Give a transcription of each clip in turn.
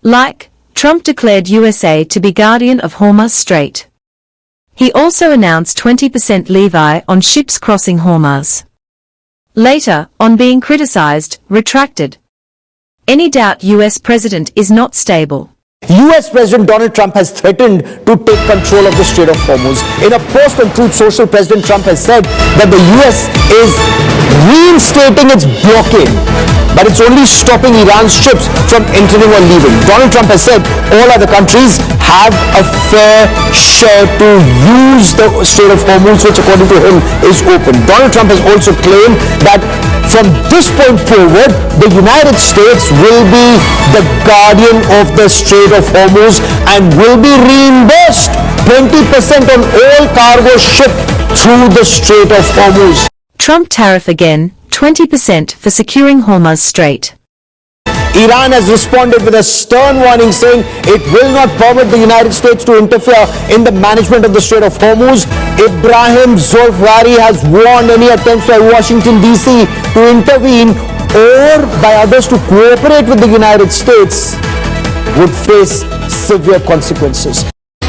Like, Trump declared USA to be guardian of Hormuz Strait. He also announced 20% levy on ships crossing Hormuz. Later, on being criticized, retracted. Any doubt US president is not stable. US President Donald Trump has threatened to take control of the Strait of Hormuz. In a post on Truth Social, President Trump has said that the US is reinstating its blockade, but it's only stopping Iran's ships from entering or leaving. Donald Trump has said all other countries have a fair share to use the Strait of Hormuz, which according to him is open. Donald Trump has also claimed that from this point forward, the United States will be the guardian of the Strait of Hormuz and will be reimbursed 20% on all cargo shipped through the Strait of Hormuz. Trump tariff again, 20% for securing Hormuz Strait. Iran has responded with a stern warning saying it will not permit the United States to interfere in the management of the Strait of Hormuz. Ibrahim Zolfari has warned any attempts by Washington, D.C. to intervene or by others to cooperate with the United States would face severe consequences.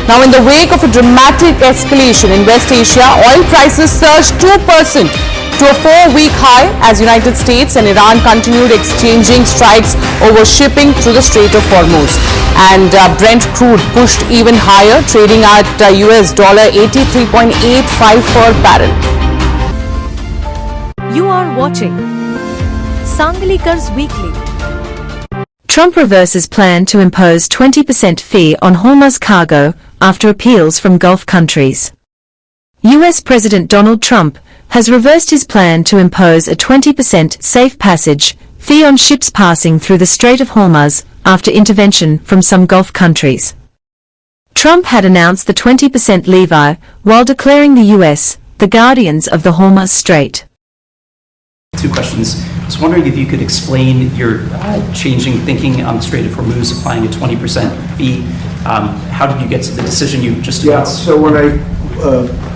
Now, in the wake of a dramatic escalation in West Asia, oil prices surged 2% to a 4-week high as United States and Iran continued exchanging strikes over shipping through the Strait of Hormuz. And Brent crude pushed even higher, trading at US $83.85 per barrel. You are watching Sanglikar's Weekly. Trump reverses plan to impose 20% fee on Hormuz cargo after appeals from Gulf countries. US President Donald Trump has reversed his plan to impose a 20% safe passage fee on ships passing through the Strait of Hormuz after intervention from some Gulf countries. Trump had announced the 20% levy while declaring the US the guardians of the Hormuz Strait. Two questions. I was wondering if you could explain your changing thinking on the Strait of Hormuz, applying a 20% fee. How did you get to the decision you just announced? Yeah, so when I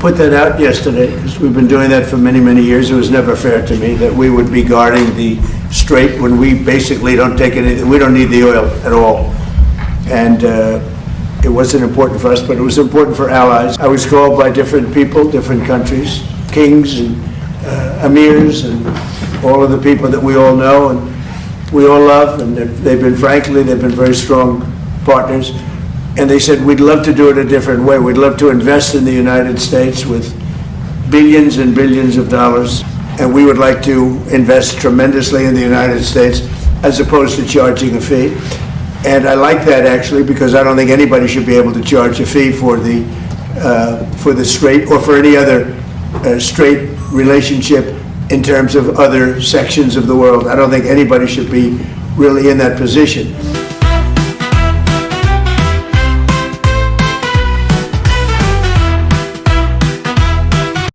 put that out yesterday, because we've been doing that for many, many years, it was never fair to me that we would be guarding the strait when we basically don't take anything, we don't need the oil at all. And it wasn't important for us, but it was important for allies. I was called by different people, different countries, kings and emirs and all of the people that we all know and we all love, and they've been very strong partners. And they said, we'd love to do it a different way. We'd love to invest in the United States with billions and billions of dollars. And we would like to invest tremendously in the United States as opposed to charging a fee. And I like that actually, because I don't think anybody should be able to charge a fee for the strait or for any other strait relationship in terms of other sections of the world. I don't think anybody should be really in that position.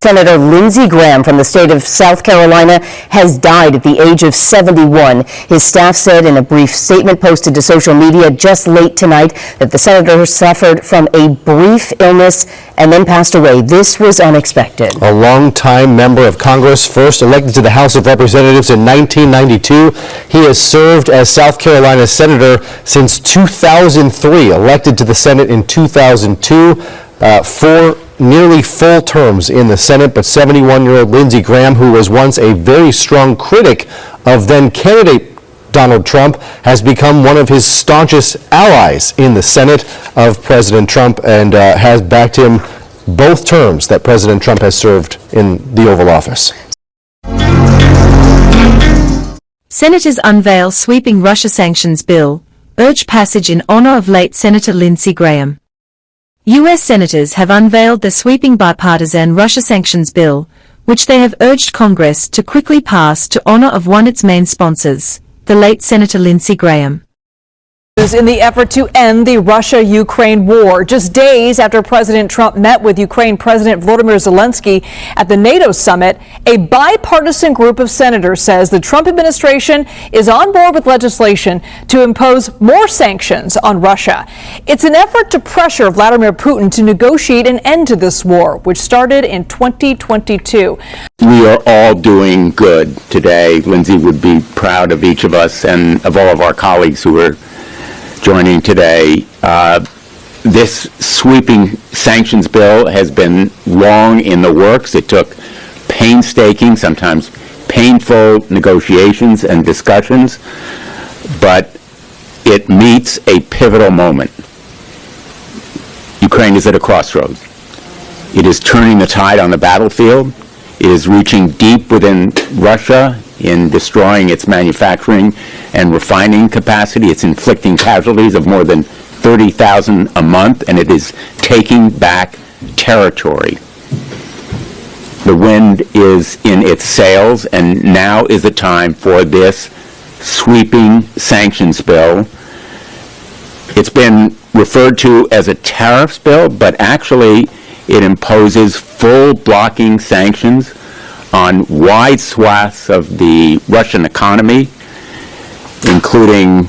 Senator Lindsey Graham from the state of South Carolina has died at the age of 71. His staff said in a brief statement posted to social media just late tonight that the senator suffered from a brief illness and then passed away. This was unexpected. A longtime member of Congress, first elected to the House of Representatives in 1992. He has served as South Carolina senator since 2003, elected to the Senate in 2002, for nearly full terms in the Senate, but 71-year-old Lindsey Graham, who was once a very strong critic of then-candidate Donald Trump, has become one of his staunchest allies in the Senate of President Trump and has backed him both terms that President Trump has served in the Oval Office. Senators unveil sweeping Russia sanctions bill, urge passage in honor of late Senator Lindsey Graham. U.S. senators have unveiled the sweeping bipartisan Russia sanctions bill, which they have urged Congress to quickly pass to honor of one its main sponsors, the late Senator Lindsey Graham. In the effort to end the Russia-Ukraine war, just days after President Trump met with Ukraine President Volodymyr Zelensky at the NATO summit, a bipartisan group of senators says the Trump administration is on board with legislation to impose more sanctions on Russia. It's an effort to pressure Vladimir Putin to negotiate an end to this war, which started in 2022. We are all doing good today. Lindsey would be proud of each of us and of all of our colleagues who are joining today. This sweeping sanctions bill has been long in the works. It took painstaking, sometimes painful negotiations and discussions, but it meets a pivotal moment. Ukraine is at a crossroads. It is turning the tide on the battlefield. It is reaching deep within Russia in destroying its manufacturing and refining capacity. It's inflicting casualties of more than 30,000 a month, and it is taking back territory. The wind is in its sails, and now is the time for this sweeping sanctions bill. It's been referred to as a tariffs bill, but actually it imposes full blocking sanctions on wide swaths of the Russian economy, including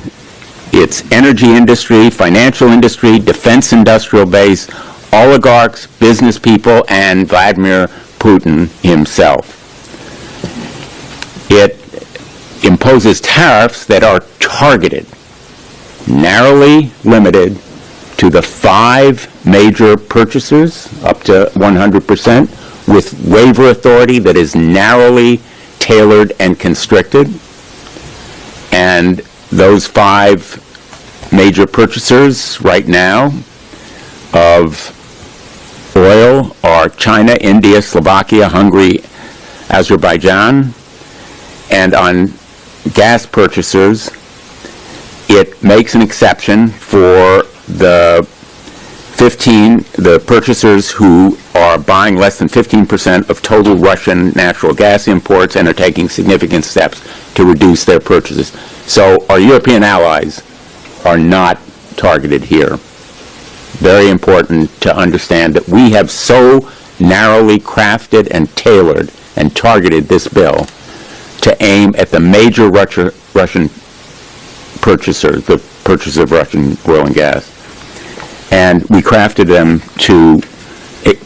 its energy industry, financial industry, defense industrial base, oligarchs, business people, and Vladimir Putin himself. It imposes tariffs that are targeted, narrowly limited to the 5 major purchasers, up to 100%, with waiver authority that is narrowly tailored and constricted. And those 5 major purchasers right now of oil are China, India, Slovakia, Hungary, Azerbaijan. And on gas purchasers, it makes an exception for the purchasers who are buying less than 15% of total Russian natural gas imports and are taking significant steps to reduce their purchases. So our European allies are not targeted here. Very important to understand that we have so narrowly crafted and tailored and targeted this bill to aim at the major Russian purchasers, the purchasers of Russian oil and gas. And we crafted them to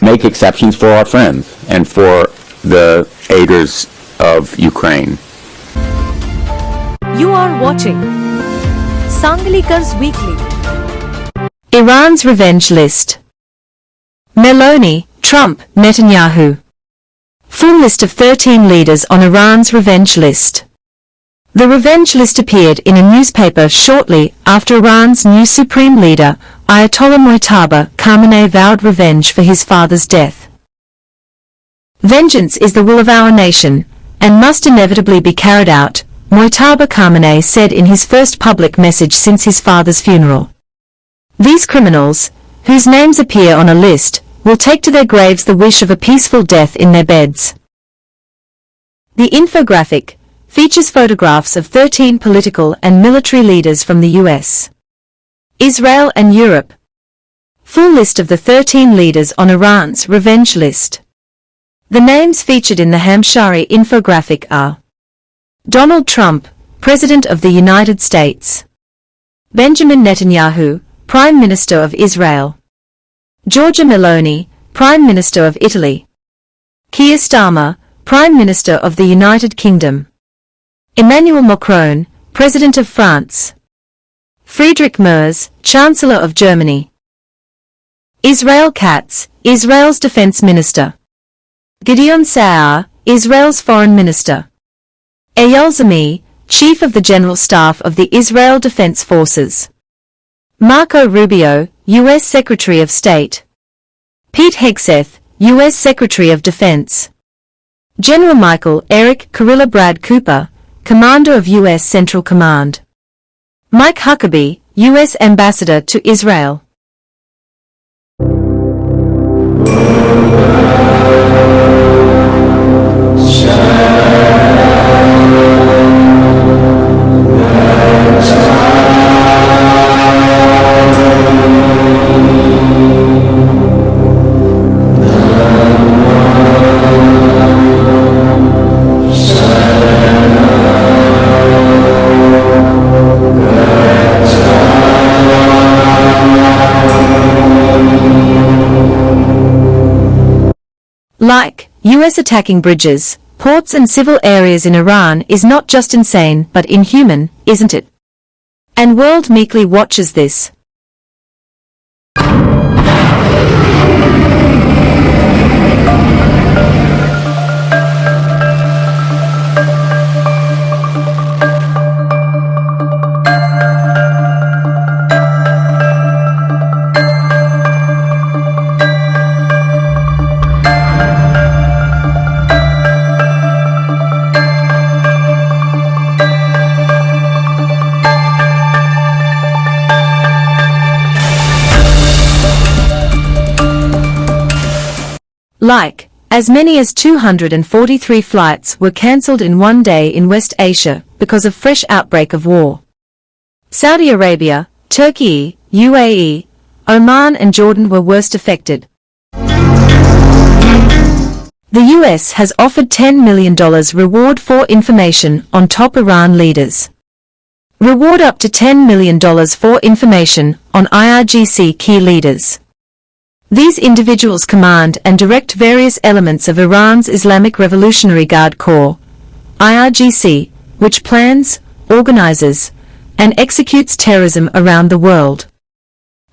make exceptions for our friends and for the aiders of Ukraine. You are watching Sanglikars Weekly. Iran's revenge list. Meloni, Trump, Netanyahu. Full list of 13 leaders on Iran's revenge list. The revenge list appeared in a newspaper shortly after Iran's new supreme leader, Ayatollah Mojtaba Khamenei, vowed revenge for his father's death. Vengeance is the will of our nation, and must inevitably be carried out, Mojtaba Khamenei said in his first public message since his father's funeral. These criminals, whose names appear on a list, will take to their graves the wish of a peaceful death in their beds. The infographic features photographs of 13 political and military leaders from the US, Israel and Europe. Full list of the 13 leaders on Iran's revenge list. The names featured in the Hamshari infographic are Donald Trump, President of the United States; Benjamin Netanyahu, Prime Minister of Israel; Giorgia Meloni, Prime Minister of Italy; Keir Starmer, Prime Minister of the United Kingdom; Emmanuel Macron, President of France; Friedrich Merz, Chancellor of Germany; Israel Katz, Israel's Defense Minister; Gideon Saar, Israel's Foreign Minister; Eyal Zami, Chief of the General Staff of the Israel Defense Forces; Marco Rubio, U.S. Secretary of State; Pete Hegseth, U.S. Secretary of Defense; General Michael Eric Kurilla Brad Cooper, Commander of U.S. Central Command; Mike Huckabee, U.S. Ambassador to Israel. Like, U.S. attacking bridges, ports and civil areas in Iran is not just insane but inhuman, isn't it? And world meekly watches this. Like, as many as 243 flights were cancelled in one day in West Asia because of fresh outbreak of war. Saudi Arabia, Turkey, UAE, Oman and Jordan were worst affected. The US has offered $10 million reward for information on top Iran leaders. Reward up to $10 million for information on IRGC key leaders. These individuals command and direct various elements of Iran's Islamic Revolutionary Guard Corps, IRGC, which plans, organizes, and executes terrorism around the world.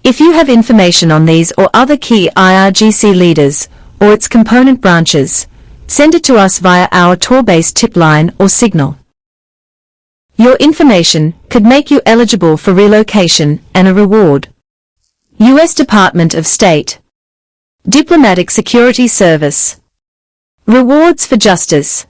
If you have information on these or other key IRGC leaders, or its component branches, send it to us via our Tor-based tip line or signal. Your information could make you eligible for relocation and a reward. U.S. Department of State Diplomatic Security Service. Rewards for justice.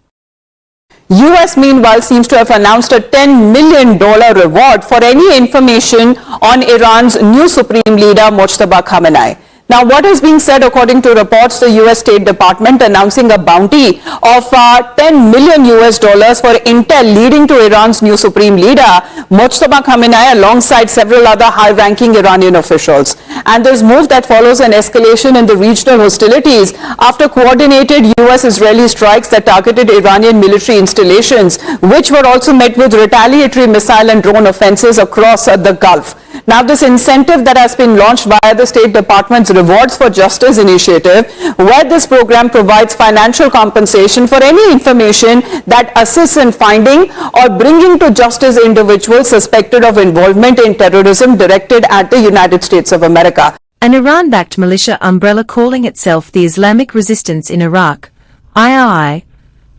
US meanwhile seems to have announced a $10 million reward for any information on Iran's new Supreme Leader Mojtaba Khamenei. Now, what is being said according to reports, the US State Department announcing a bounty of $10 million for intel leading to Iran's new Supreme Leader, Mojtaba Khamenei, alongside several other high-ranking Iranian officials. And this move that follows an escalation in the regional hostilities after coordinated US-Israeli strikes that targeted Iranian military installations, which were also met with retaliatory missile and drone offenses across the Gulf. Now, this incentive that has been launched via the State Department's Rewards for Justice initiative, where this program provides financial compensation for any information that assists in finding or bringing to justice individuals suspected of involvement in terrorism directed at the United States of America. An Iran-backed militia umbrella calling itself the Islamic Resistance in Iraq, IRI,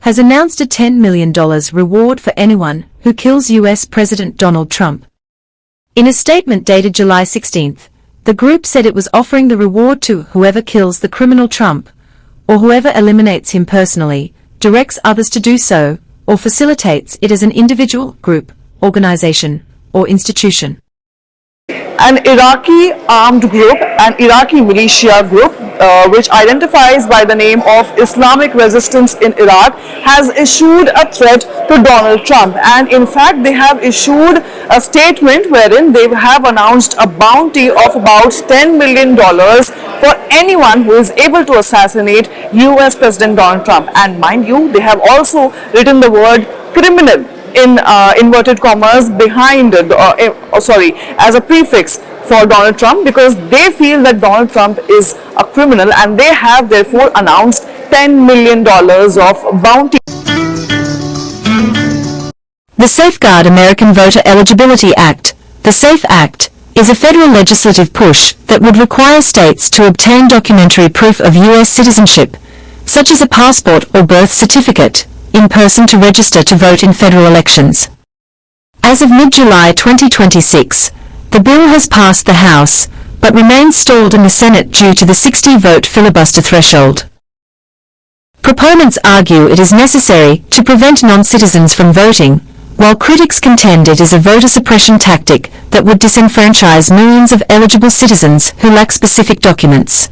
has announced a $10 million reward for anyone who kills U.S. President Donald Trump. In a statement dated July 16, the group said it was offering the reward to whoever kills the criminal Trump, or whoever eliminates him personally, directs others to do so, or facilitates it as an individual, group, organization, or institution. An Iraqi armed group, an Iraqi militia group, which identifies by the name of Islamic Resistance in Iraq, has issued a threat to Donald Trump. And in fact, they have issued a statement wherein they have announced a bounty of about $10 million for anyone who is able to assassinate US President Donald Trump. And mind you, they have also written the word criminal in inverted commas behind, as a prefix for Donald Trump, because they feel that Donald Trump is a criminal, and they have therefore announced $10 million of bounty. The Safeguard American Voter Eligibility Act, the SAFE Act, is a federal legislative push that would require states to obtain documentary proof of U.S. citizenship, such as a passport or birth certificate, in person to register to vote in federal elections. As of mid-July 2026, the bill has passed the House, but remains stalled in the Senate due to the 60-vote filibuster threshold. Proponents argue it is necessary to prevent non-citizens from voting, while critics contend it is a voter suppression tactic that would disenfranchise millions of eligible citizens who lack specific documents.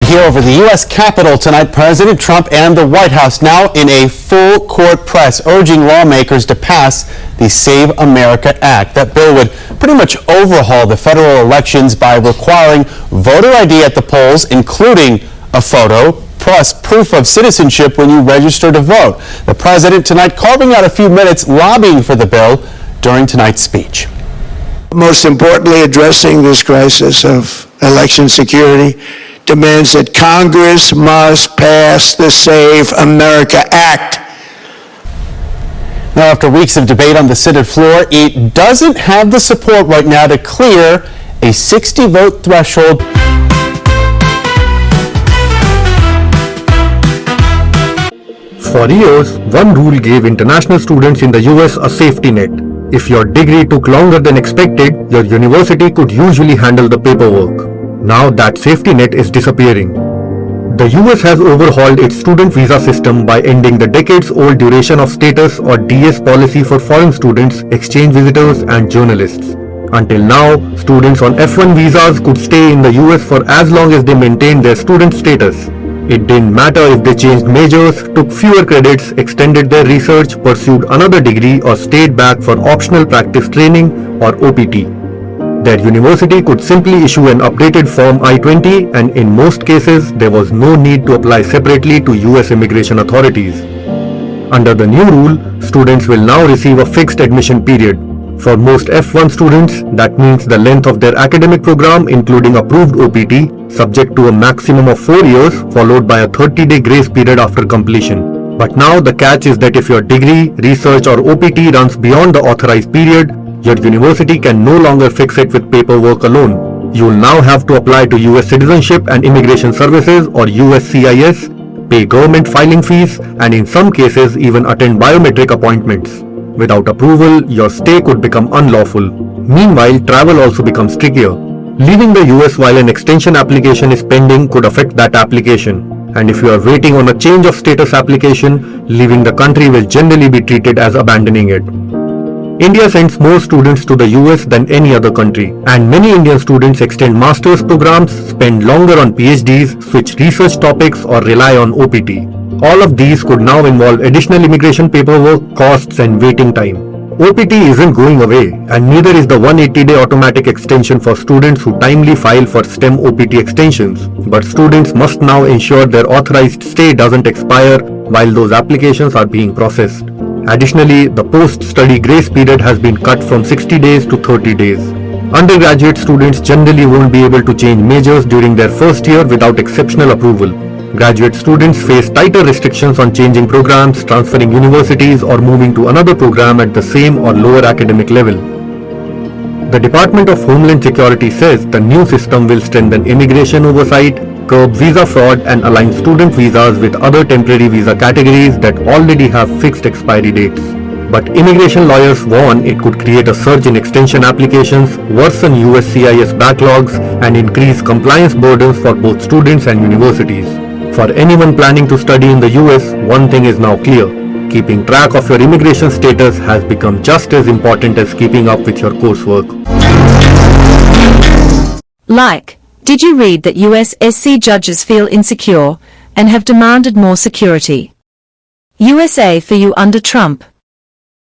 Here over the U.S. Capitol tonight, President Trump and the White House now in a full court press urging lawmakers to pass the Save America Act. That bill would pretty much overhaul the federal elections by requiring voter ID at the polls, including a photo, plus proof of citizenship when you register to vote. The president tonight carving out a few minutes lobbying for the bill during tonight's speech. Most importantly, addressing this crisis of election security demands that Congress must pass the Save America Act. Now, after weeks of debate on the Senate floor, it doesn't have the support right now to clear a 60-vote threshold. For years, one rule gave international students in the US a safety net. If your degree took longer than expected, your university could usually handle the paperwork. Now that safety net is disappearing. The US has overhauled its student visa system by ending the decades-old duration of status or DS policy for foreign students, exchange visitors, and journalists. Until now, students on F1 visas could stay in the US for as long as they maintained their student status. It didn't matter if they changed majors, took fewer credits, extended their research, pursued another degree, or stayed back for optional practice training or OPT. Their university could simply issue an updated Form I-20, and in most cases, there was no need to apply separately to US immigration authorities. Under the new rule, students will now receive a fixed admission period. For most F1 students, that means the length of their academic program, including approved OPT, subject to a maximum of 4 years, followed by a 30-day grace period after completion. But now the catch is that if your degree, research, or OPT runs beyond the authorized period, your university can no longer fix it with paperwork alone. You will now have to apply to US Citizenship and Immigration Services or USCIS, pay government filing fees, and in some cases even attend biometric appointments. Without approval, your stay could become unlawful. Meanwhile, travel also becomes trickier. Leaving the US while an extension application is pending could affect that application. And if you are waiting on a change of status application, leaving the country will generally be treated as abandoning it. India sends more students to the US than any other country, and many Indian students extend master's programs, spend longer on PhDs, switch research topics, or rely on OPT. All of these could now involve additional immigration paperwork, costs, and waiting time. OPT isn't going away, and neither is the 180-day automatic extension for students who timely file for STEM OPT extensions. But students must now ensure their authorized stay doesn't expire while those applications are being processed. Additionally, the post-study grace period has been cut from 60 days to 30 days. Undergraduate students generally won't be able to change majors during their first year without exceptional approval. Graduate students face tighter restrictions on changing programs, transferring universities, or moving to another program at the same or lower academic level. The Department of Homeland Security says the new system will strengthen immigration oversight, curb visa fraud, and align student visas with other temporary visa categories that already have fixed expiry dates. But immigration lawyers warn it could create a surge in extension applications, worsen USCIS backlogs, and increase compliance burdens for both students and universities. For anyone planning to study in the US, one thing is now clear. Keeping track of your immigration status has become just as important as keeping up with your coursework. Like, did you read that US SC judges feel insecure and have demanded more security? USA for you under Trump.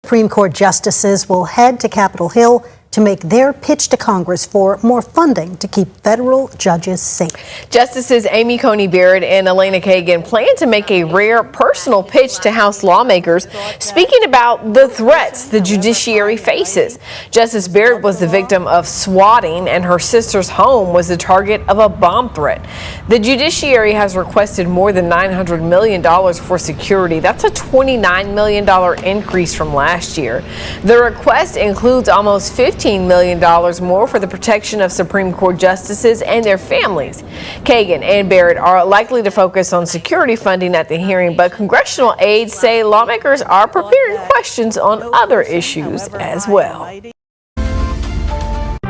Supreme Court justices will head to Capitol Hill to make their pitch to Congress for more funding to keep federal judges safe. Justices Amy Coney Barrett and Elena Kagan plan to make a rare personal pitch to House lawmakers, speaking about the threats the judiciary faces. Justice Barrett was the victim of swatting, and her sister's home was the target of a bomb threat. The judiciary has requested more than $900 million for security. That's a $29 million increase from last year. The request includes almost $15 million more for the protection of Supreme Court justices and their families. Kagan and Barrett are likely to focus on security funding at the hearing, but congressional aides say lawmakers are preparing questions on other issues as well.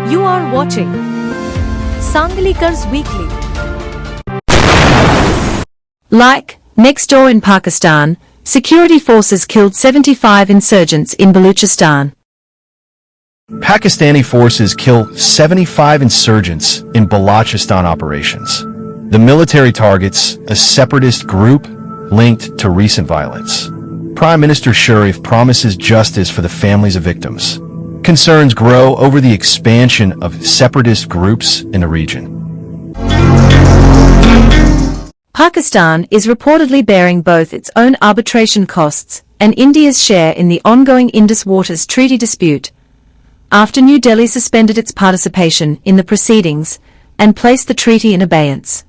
You are watching Sanglikars Weekly. Like, next door in Pakistan, security forces killed 75 insurgents in Baluchistan. Pakistani forces kill 75 insurgents in Balochistan operations. The military targets a separatist group linked to recent violence. Prime Minister Sharif promises justice for the families of victims. Concerns grow over the expansion of separatist groups in the region. Pakistan is reportedly bearing both its own arbitration costs and India's share in the ongoing Indus Waters Treaty dispute, after New Delhi suspended its participation in the proceedings and placed the treaty in abeyance.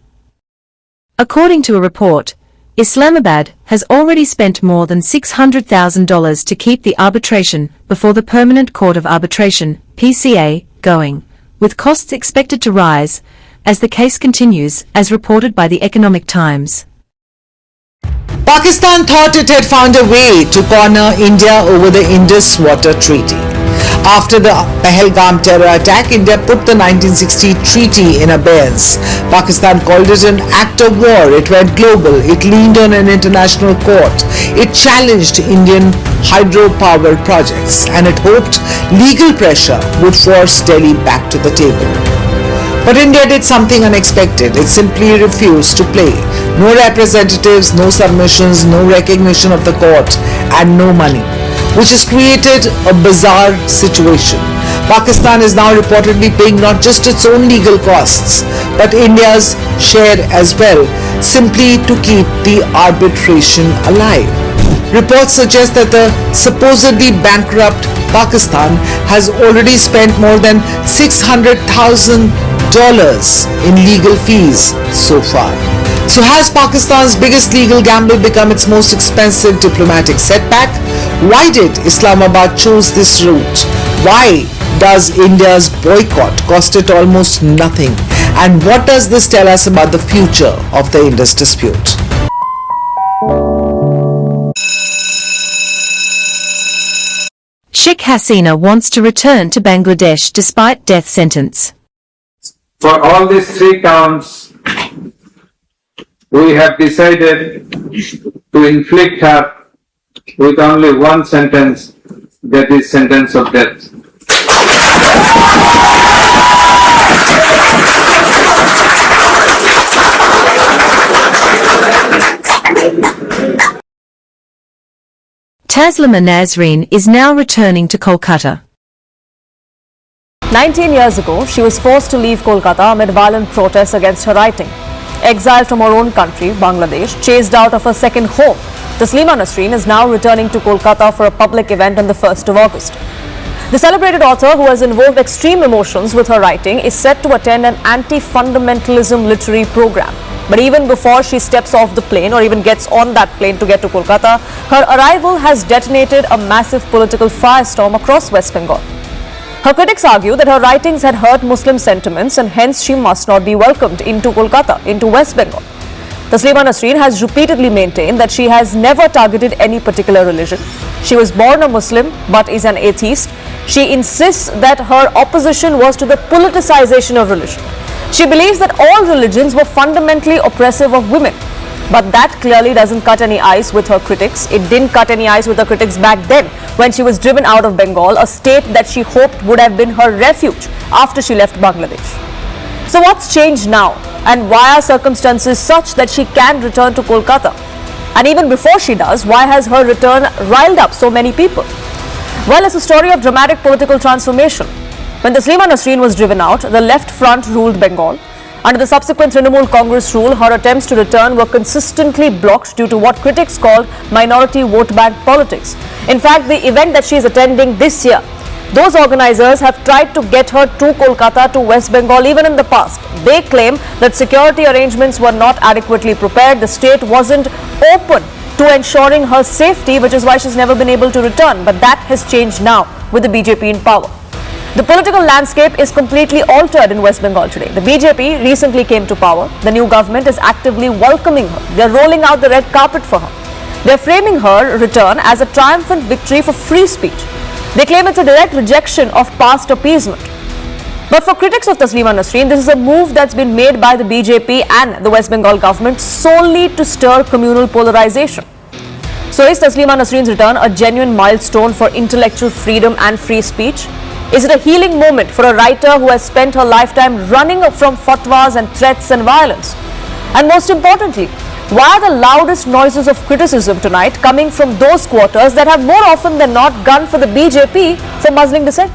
According to a report, Islamabad has already spent more than $600,000 to keep the arbitration before the Permanent Court of Arbitration, PCA, going, with costs expected to rise as the case continues, as reported by the Economic Times. Pakistan thought it had found a way to corner India over the Indus Water Treaty. After the Pahalgam terror attack, India put the 1960 treaty in abeyance. Pakistan called it an act of war. It went global. It leaned on an international court. It challenged Indian hydropower projects, and it hoped legal pressure would force Delhi back to the table. But India did something unexpected. It simply refused to play. No representatives, no submissions, no recognition of the court, and no money, which has created a bizarre situation. Pakistan is now reportedly paying not just its own legal costs, but India's share as well, simply to keep the arbitration alive. Reports suggest that the supposedly bankrupt Pakistan has already spent more than $600,000 in legal fees so far. So has Pakistan's biggest legal gamble become its most expensive diplomatic setback? Why did Islamabad choose this route? Why does India's boycott cost it almost nothing? And what does this tell us about the future of the Indus dispute? Sheikh Hasina wants to return to Bangladesh despite death sentence. For all these 3 counts, we have decided to inflict her with only one sentence, that is sentence of death. Taslima Nasreen is now returning to Kolkata. 19 years ago, she was forced to leave Kolkata amid violent protests against her writing. Exiled from her own country, Bangladesh, chased out of her second home, Taslima Nasreen is now returning to Kolkata for a public event on the 1st of August. The celebrated author, who has invoked extreme emotions with her writing, is set to attend an anti-fundamentalism literary program. But even before she steps off the plane or even gets on that plane to get to Kolkata, her arrival has detonated a massive political firestorm across West Bengal. Her critics argue that her writings had hurt Muslim sentiments and hence she must not be welcomed into Kolkata, into West Bengal. Taslima Nasreen has repeatedly maintained that she has never targeted any particular religion. She was born a Muslim but is an atheist. She insists that her opposition was to the politicization of religion. She believes that all religions were fundamentally oppressive of women. But that clearly doesn't cut any ice with her critics. It didn't cut any ice with her critics back then when she was driven out of Bengal, a state that she hoped would have been her refuge after she left Bangladesh. So what's changed now? And why are circumstances such that she can return to Kolkata? And even before she does, why has her return riled up so many people? Well, it's a story of dramatic political transformation. When Taslima Nasreen was driven out, the left front ruled Bengal. Under the subsequent Trinamool Congress rule, her attempts to return were consistently blocked due to what critics called minority vote bank politics. In fact, the event that she is attending this year, those organizers have tried to get her to Kolkata, to West Bengal even in the past. They claim that security arrangements were not adequately prepared. The state wasn't open to ensuring her safety, which is why she's never been able to return. But that has changed now with the BJP in power. The political landscape is completely altered in West Bengal today. The BJP recently came to power. The new government is actively welcoming her. They're rolling out the red carpet for her. They're framing her return as a triumphant victory for free speech. They claim it's a direct rejection of past appeasement. But for critics of Taslima Nasreen, this is a move that's been made by the BJP and the West Bengal government solely to stir communal polarization. So is Taslima Nasreen's return a genuine milestone for intellectual freedom and free speech? Is it a healing moment for a writer who has spent her lifetime running from fatwas and threats and violence? And most importantly, why are the loudest noises of criticism tonight coming from those quarters that have more often than not gone for the BJP for muzzling dissent?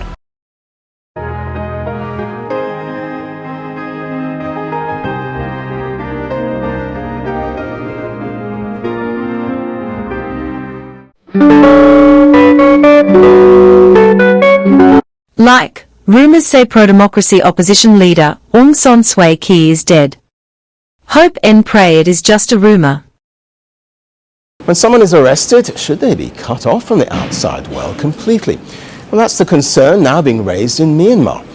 Like, rumors say pro-democracy opposition leader Aung San Suu Kyi is dead. Hope and pray it is just a rumor. When someone is arrested, should they be cut off from the outside world completely? Well, that's the concern now being raised in Myanmar.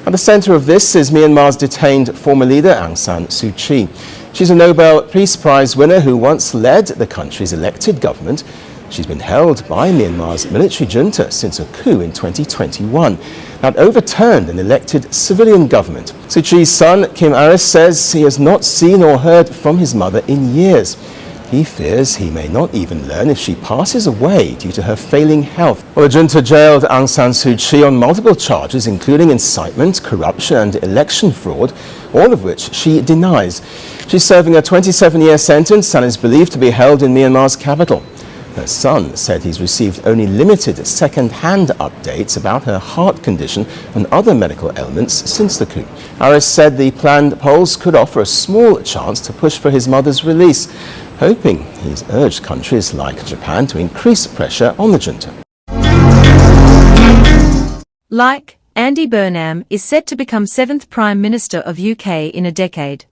At the center of this is Myanmar's detained former leader Aung San Suu Kyi. She's a Nobel Peace Prize winner who once led the country's elected government. She's been held by Myanmar's military junta since a coup in 2021 that overturned an elected civilian government. Suu Kyi's son, Kim Aris, says he has not seen or heard from his mother in years. He fears he may not even learn if she passes away due to her failing health. Well, the junta jailed Aung San Suu Kyi on multiple charges, including incitement, corruption and election fraud, all of which she denies. She's serving a 27-year sentence and is believed to be held in Myanmar's capital. Her son said he's received only limited second-hand updates about her heart condition and other medical ailments since the coup. Aris said the planned polls could offer a small chance to push for his mother's release, hoping he's urged countries like Japan to increase pressure on the junta. Like Andy Burnham is set to become 7th Prime Minister of UK in a decade.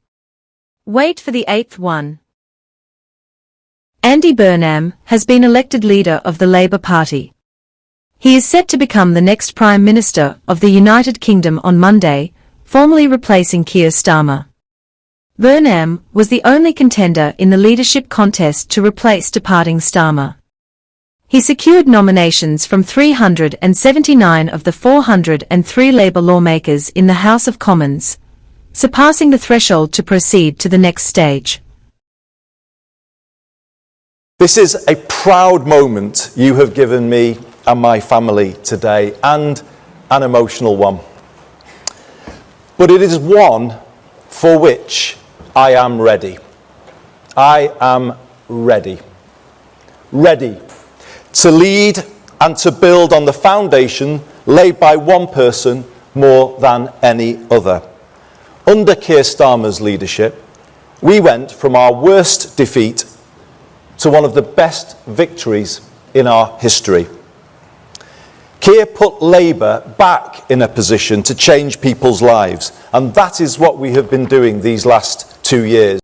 Wait for the 8th one. Andy Burnham has been elected leader of the Labour Party. He is set to become the next Prime Minister of the United Kingdom on Monday, formally replacing Keir Starmer. Burnham was the only contender in the leadership contest to replace departing Starmer. He secured nominations from 379 of the 403 Labour lawmakers in the House of Commons, surpassing the threshold to proceed to the next stage. This is a proud moment you have given me and my family today, and an emotional one. But it is one for which I am ready. I am ready. Ready to lead and to build on the foundation laid by one person more than any other. Under Keir Starmer's leadership, we went from our worst defeat to one of the best victories in our history. Keir put Labour back in a position to change people's lives, and that is what we have been doing these last 2 years.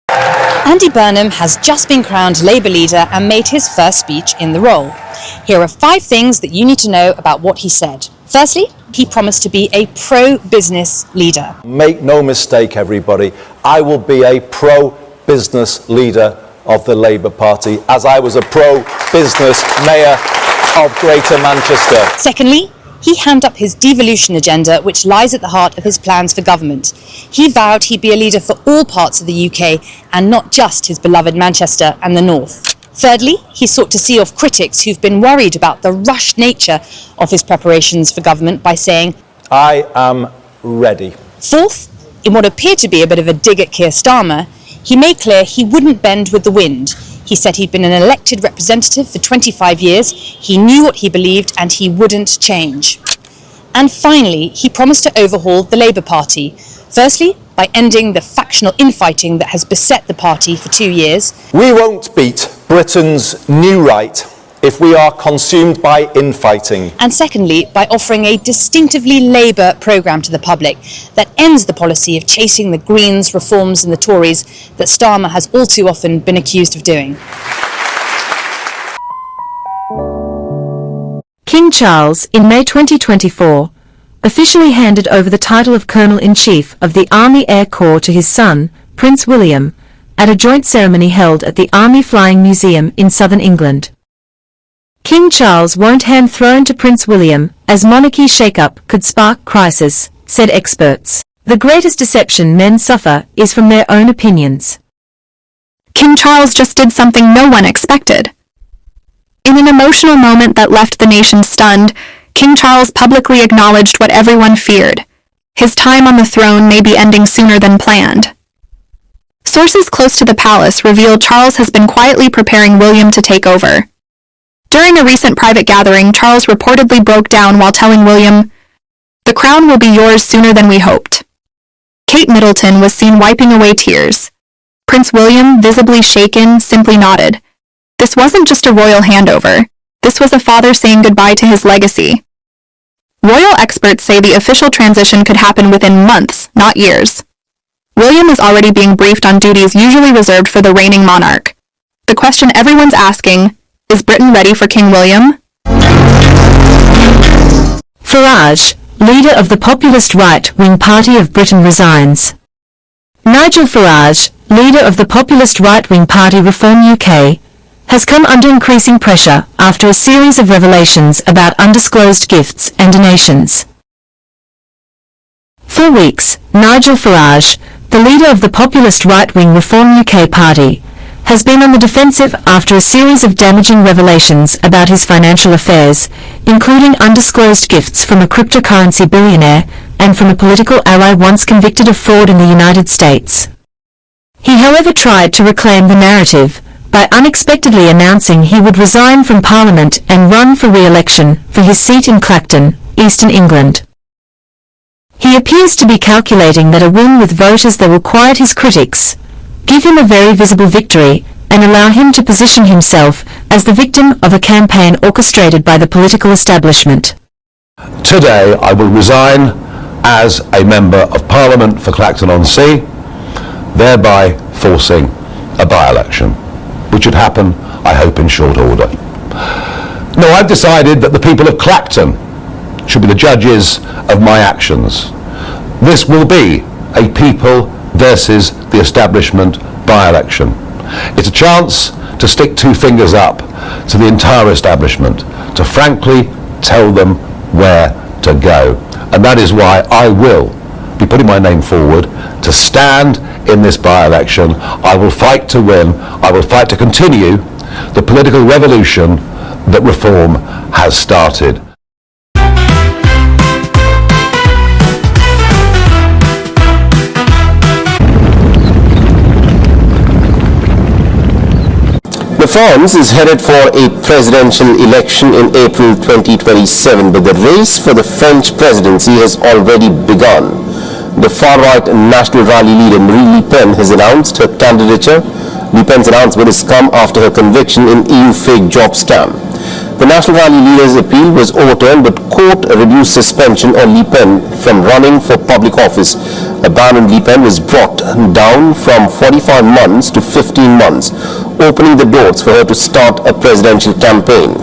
Andy Burnham has just been crowned Labour leader and made his first speech in the role. Here are 5 things that you need to know about what he said. Firstly, he promised to be a pro-business leader. Make no mistake, everybody, I will be a pro-business leader of the Labour Party, as I was a pro-business mayor of Greater Manchester. Secondly, he hammed up his devolution agenda, which lies at the heart of his plans for government. He vowed he'd be a leader for all parts of the UK and not just his beloved Manchester and the North. Thirdly, he sought to see off critics who've been worried about the rushed nature of his preparations for government by saying, I am ready. Fourth, in what appeared to be a bit of a dig at Keir Starmer, he made clear he wouldn't bend with the wind. He said he'd been an elected representative for 25 years, he knew what he believed and he wouldn't change. And finally, he promised to overhaul the Labour Party. Firstly, by ending the factional infighting that has beset the party for 2 years. We won't beat Britain's new right if we are consumed by infighting. And secondly, by offering a distinctively Labour programme to the public that ends the policy of chasing the Greens, Reforms and the Tories that Starmer has all too often been accused of doing. King Charles, in May 2024, officially handed over the title of Colonel-in-Chief of the Army Air Corps to his son, Prince William, at a joint ceremony held at the Army Flying Museum in southern England. King Charles won't hand throne to Prince William, as monarchy shake-up could spark crisis, said experts. The greatest deception men suffer is from their own opinions. King Charles just did something no one expected. In an emotional moment that left the nation stunned, King Charles publicly acknowledged what everyone feared. His time on the throne may be ending sooner than planned. Sources close to the palace revealed Charles has been quietly preparing William to take over. During a recent private gathering, Charles reportedly broke down while telling William, "The crown will be yours sooner than we hoped." Kate Middleton was seen wiping away tears. Prince William, visibly shaken, simply nodded. This wasn't just a royal handover. This was a father saying goodbye to his legacy. Royal experts say the official transition could happen within months, not years. William is already being briefed on duties usually reserved for the reigning monarch. The question everyone's asking, is Britain ready for King William? Farage, leader of the populist right-wing party of Britain, resigns. Nigel Farage, leader of the populist right-wing party Reform UK, has come under increasing pressure after a series of revelations about undisclosed gifts and donations. For weeks, Nigel Farage, the leader of the populist right-wing Reform UK party, has been on the defensive after a series of damaging revelations about his financial affairs, including undisclosed gifts from a cryptocurrency billionaire and from a political ally once convicted of fraud in the United States. He however tried to reclaim the narrative by unexpectedly announcing he would resign from Parliament and run for re-election for his seat in Clacton, Eastern England. He appears to be calculating that a win with voters that will quiet his critics, give him a very visible victory, and allow him to position himself as the victim of a campaign orchestrated by the political establishment. Today I will resign as a Member of Parliament for Clacton-on-Sea, thereby forcing a by-election, which would happen, I hope, in short order. No, I've decided that the people of Clacton should be the judges of my actions. This will be a people versus the establishment by-election. It's a chance to stick two fingers up to the entire establishment, to frankly tell them where to go. And that is why I will be putting my name forward to stand in this by-election. I will fight to win. I will fight to continue the political revolution that Reform has started. France is headed for a presidential election in April 2027, but the race for the French presidency has already begun. The far-right National Rally leader Marine Le Pen has announced her candidature. Le Pen's announcement has come after her conviction in EU fake job scam. The National Rally leader's appeal was overturned, but court reduced suspension on Le Pen from running for public office. A ban on Le Pen was brought down from 45 months to 15 months, opening the doors for her to start a presidential campaign.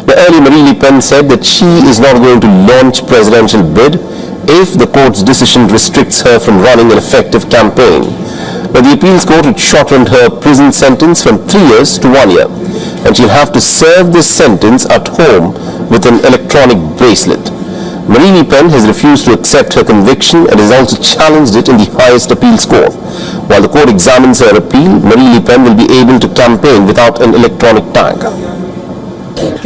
The early Marine Le Pen said that she is not going to launch presidential bid if the court's decision restricts her from running an effective campaign. But the appeals court had shortened her prison sentence from 3 years to 1 year, and she'll have to serve this sentence at home with an electronic bracelet. Marine Le Pen has refused to accept her conviction and has also challenged it in the highest appeals court. While the court examines her appeal, Marine Le Pen will be able to campaign without an electronic tag.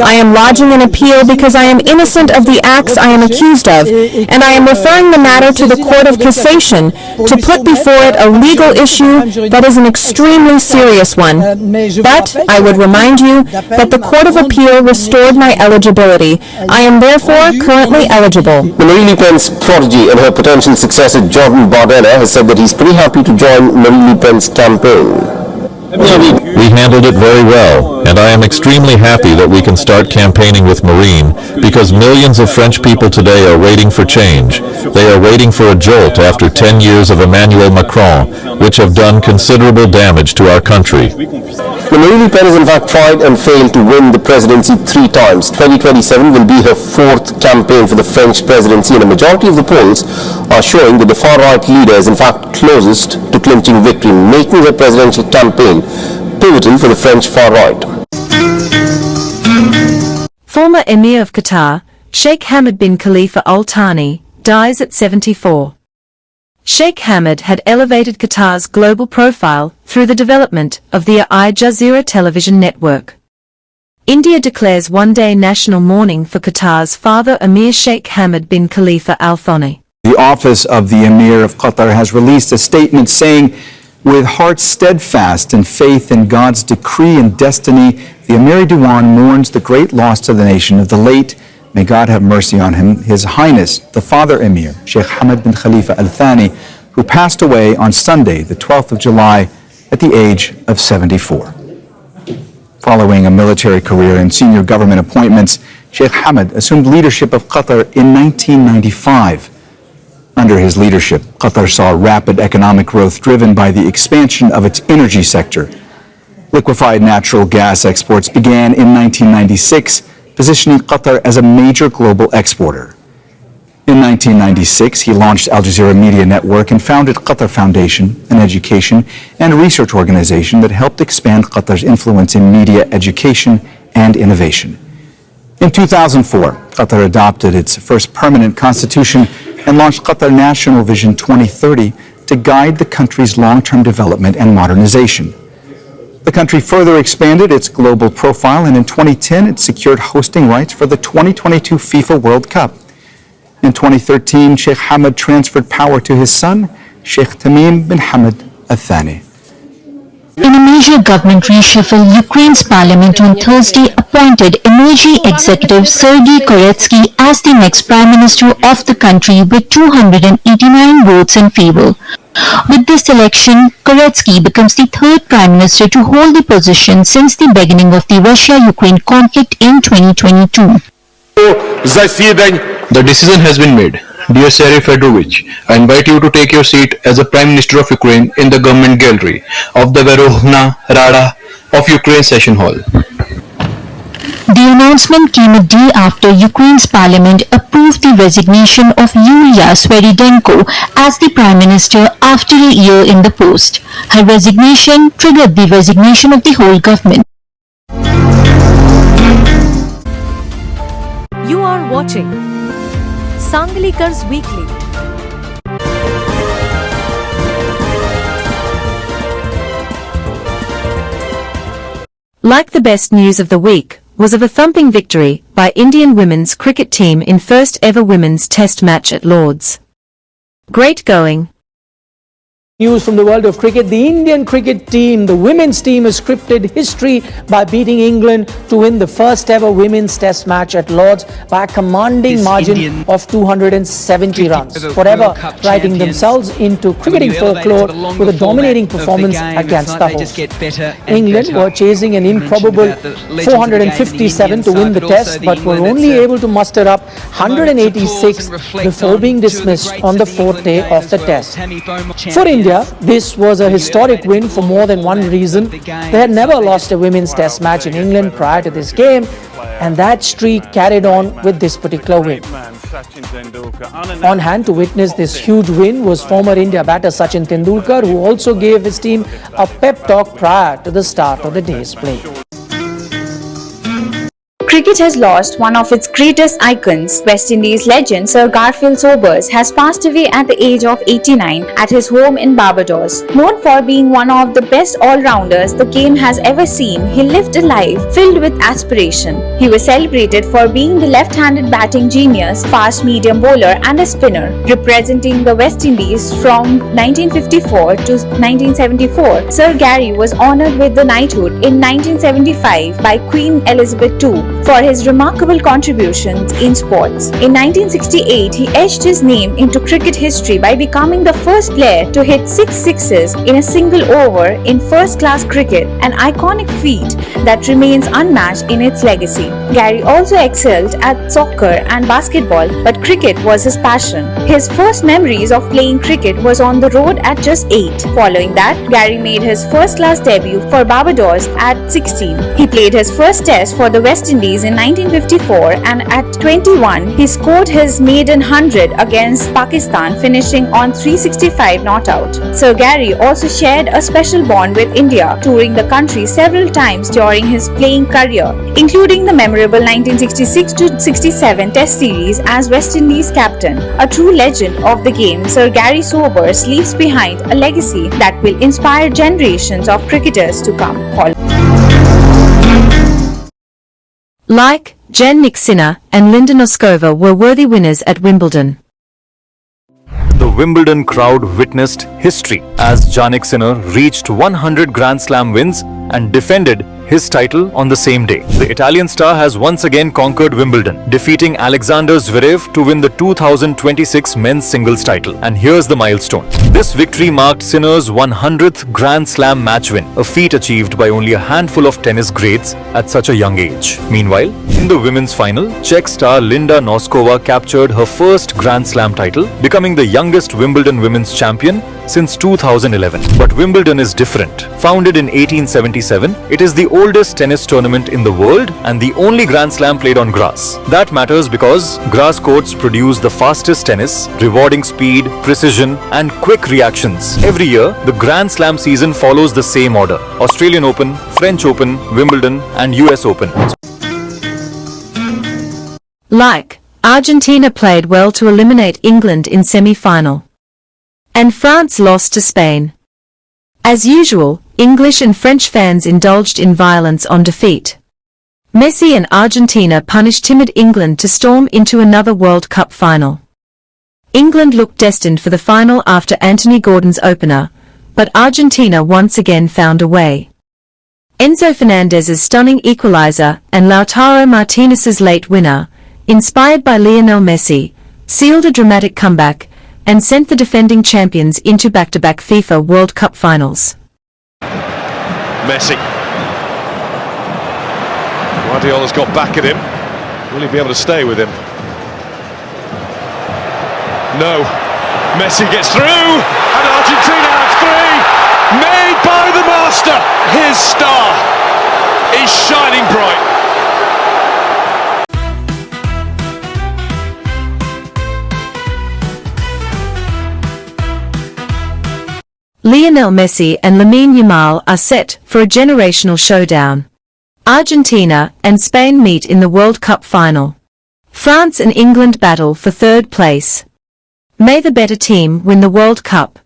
I am lodging an appeal because I am innocent of the acts I am accused of, and I am referring the matter to the Court of Cassation to put before it a legal issue that is an extremely serious one. But I would remind you that the Court of Appeal restored my eligibility. I am therefore currently eligible. Marine Le Pen's prodigy and her potential successor Jordan Bardella has said that he's pretty happy to join Marine Le Pen's campaign. We handled it very well, and I am extremely happy that we can start campaigning with Marine, because millions of French people today are waiting for change. They are waiting for a jolt after 10 years of Emmanuel Macron, which have done considerable damage to our country. Marine Le Pen has in fact tried and failed to win the presidency 3 times. 2027 will be her 4th campaign for the French presidency, and a majority of the polls are showing that the far-right leader is in fact closest to clinching victory, making her presidential campaign pivotal for the French far-right. Former Emir of Qatar, Sheikh Hamad bin Khalifa Al Thani, dies at 74. Sheikh Hamad had elevated Qatar's global profile through the development of the Al Jazeera television network. India declares one-day national mourning for Qatar's father Emir Sheikh Hamad bin Khalifa Al Thani. The office of the Emir of Qatar has released a statement saying, with hearts steadfast in faith in God's decree and destiny, the Emir Diwan mourns the great loss to the nation of the late, may God have mercy on him, His Highness, the Father Emir, Sheikh Hamad bin Khalifa Al Thani, who passed away on Sunday, the 12th of July, at the age of 74. Following a military career and senior government appointments, Sheikh Hamad assumed leadership of Qatar in 1995. Under his leadership, Qatar saw rapid economic growth driven by the expansion of its energy sector. Liquefied natural gas exports began in 1996, positioning Qatar as a major global exporter. In 1996, he launched Al Jazeera Media Network and founded Qatar Foundation, an education and research organization that helped expand Qatar's influence in media education and innovation. In 2004, Qatar adopted its first permanent constitution and launched Qatar National Vision 2030 to guide the country's long-term development and modernization. The country further expanded its global profile, and in 2010, it secured hosting rights for the 2022 FIFA World Cup. In 2013, Sheikh Hamad transferred power to his son, Sheikh Tamim bin Hamad Al Thani. In a major government reshuffle, Ukraine's parliament on Thursday appointed energy executive Sergei Koretsky as the next prime minister of the country with 289 votes in favor. With this election, Koretsky becomes the third prime minister to hold the position since the beginning of the Russia-Ukraine conflict in 2022. The decision has been made. Dear Sergei Fedорович, I invite you to take your seat as the Prime Minister of Ukraine in the government gallery of the Verkhovna Rada of Ukraine Session Hall. The announcement came a day after Ukraine's parliament approved the resignation of Yulia Sviridenko as the Prime Minister after a year in the post. Her resignation triggered the resignation of the whole government. You are watching Sanglikars Weekly. Like the best news of the week was of a thumping victory by Indian women's cricket team in first ever women's test match at Lord's. Great going. News from the world of cricket. The Indian cricket team, the women's team, has scripted history by beating England to win the first ever women's test match at Lord's by a commanding margin of 270 runs, forever writing themselves into cricketing folklore with a dominating performance against the hosts. England were chasing an improbable 457 to win the test, but were only able to muster up 186 before being dismissed on the fourth day of the test. For India, this was a historic win for more than one reason. They had never lost a women's test match in England prior to this game, and that streak carried on with this particular win. On hand to witness this huge win was former India batter Sachin Tendulkar, who also gave his team a pep talk prior to the start of the day's play. Cricket has lost one of its greatest icons. West Indies legend Sir Garfield Sobers has passed away at the age of 89 at his home in Barbados. Known for being one of the best all-rounders the game has ever seen, he lived a life filled with aspiration. He was celebrated for being the left-handed batting genius, fast medium bowler and a spinner. Representing the West Indies from 1954 to 1974, Sir Gary was honoured with the knighthood in 1975 by Queen Elizabeth II. For his remarkable contributions in sports. In 1968, he etched his name into cricket history by becoming the first player to hit 6 sixes in a single over in first-class cricket, an iconic feat that remains unmatched in its legacy. Gary also excelled at soccer and basketball, but cricket was his passion. His first memories of playing cricket was on the road at just 8. Following that, Gary made his first-class debut for Barbados at 16. He played his first test for the West Indies in 1954, and at 21 he scored his maiden 100 against Pakistan, finishing on 365 not out. Sir Gary also shared a special bond with India, touring the country several times during his playing career, including the memorable 1966-67 Test series as West Indies captain. A true legend of the game, Sir Gary Sobers leaves behind a legacy that will inspire generations of cricketers to come. Like Jen Nixina and Linda Noskova were worthy winners at Wimbledon. The Wimbledon crowd witnessed history as Jannik Sinner reached 100 Grand Slam wins and defended his title on the same day. The Italian star has once again conquered Wimbledon, defeating Alexander Zverev to win the 2026 men's singles title. And here's the milestone. This victory marked Sinner's 100th Grand Slam match win, a feat achieved by only a handful of tennis greats at such a young age. Meanwhile, in the women's final, Czech star Linda Noskova captured her first Grand Slam title, becoming the youngest Wimbledon women's champion since 2011. But Wimbledon is different. Founded in 1877, it is the oldest tennis tournament in the world and the only Grand Slam played on grass. That matters because grass courts produce the fastest tennis, rewarding speed, precision, and quick reactions. Every year, the Grand Slam season follows the same order: Australian Open, French Open, Wimbledon, and US Open. Like, Argentina played well to eliminate England in semi-final. And France lost to Spain. As usual, English and French fans indulged in violence on defeat. Messi and Argentina punished timid England to storm into another World Cup final. England looked destined for the final after Anthony Gordon's opener, but Argentina once again found a way. Enzo Fernandez's stunning equalizer and Lautaro Martinez's late winner, inspired by Lionel Messi, sealed a dramatic comeback and sent the defending champions into back-to-back FIFA World Cup finals. Messi. Guardiola's got back at him. Will he be able to stay with him? No. Messi gets through, and Argentina have three. Made by the master. His star is shining bright. Lionel Messi and Lamine Yamal are set for a generational showdown. Argentina and Spain meet in the World Cup final. France and England battle for third place. May the better team win the World Cup.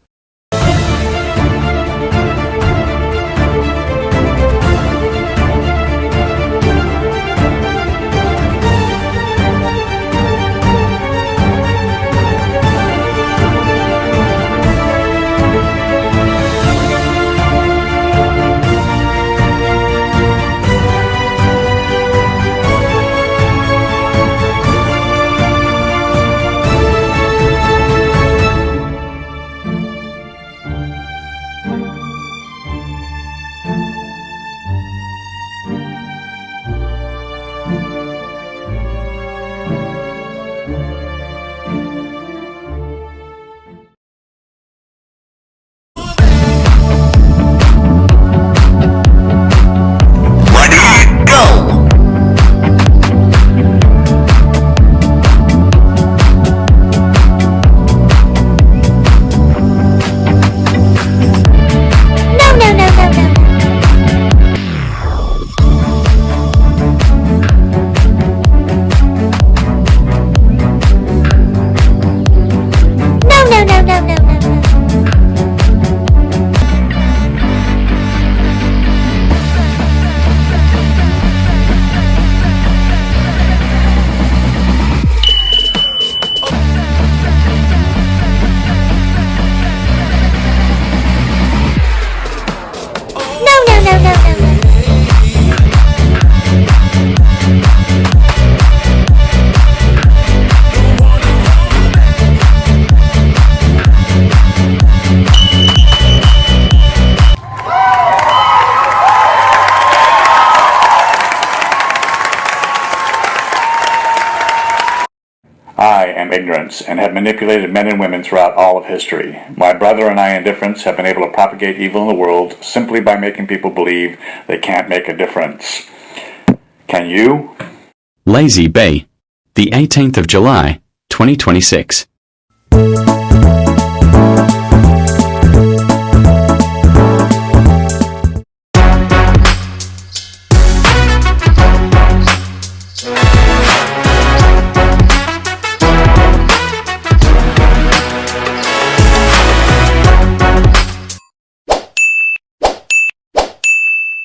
I am ignorance and have manipulated men and women throughout all of history. My brother and I, indifference, have been able to propagate evil in the world simply by making people believe they can't make a difference. Can you? Lazy Bay, the 18th of July, 2026.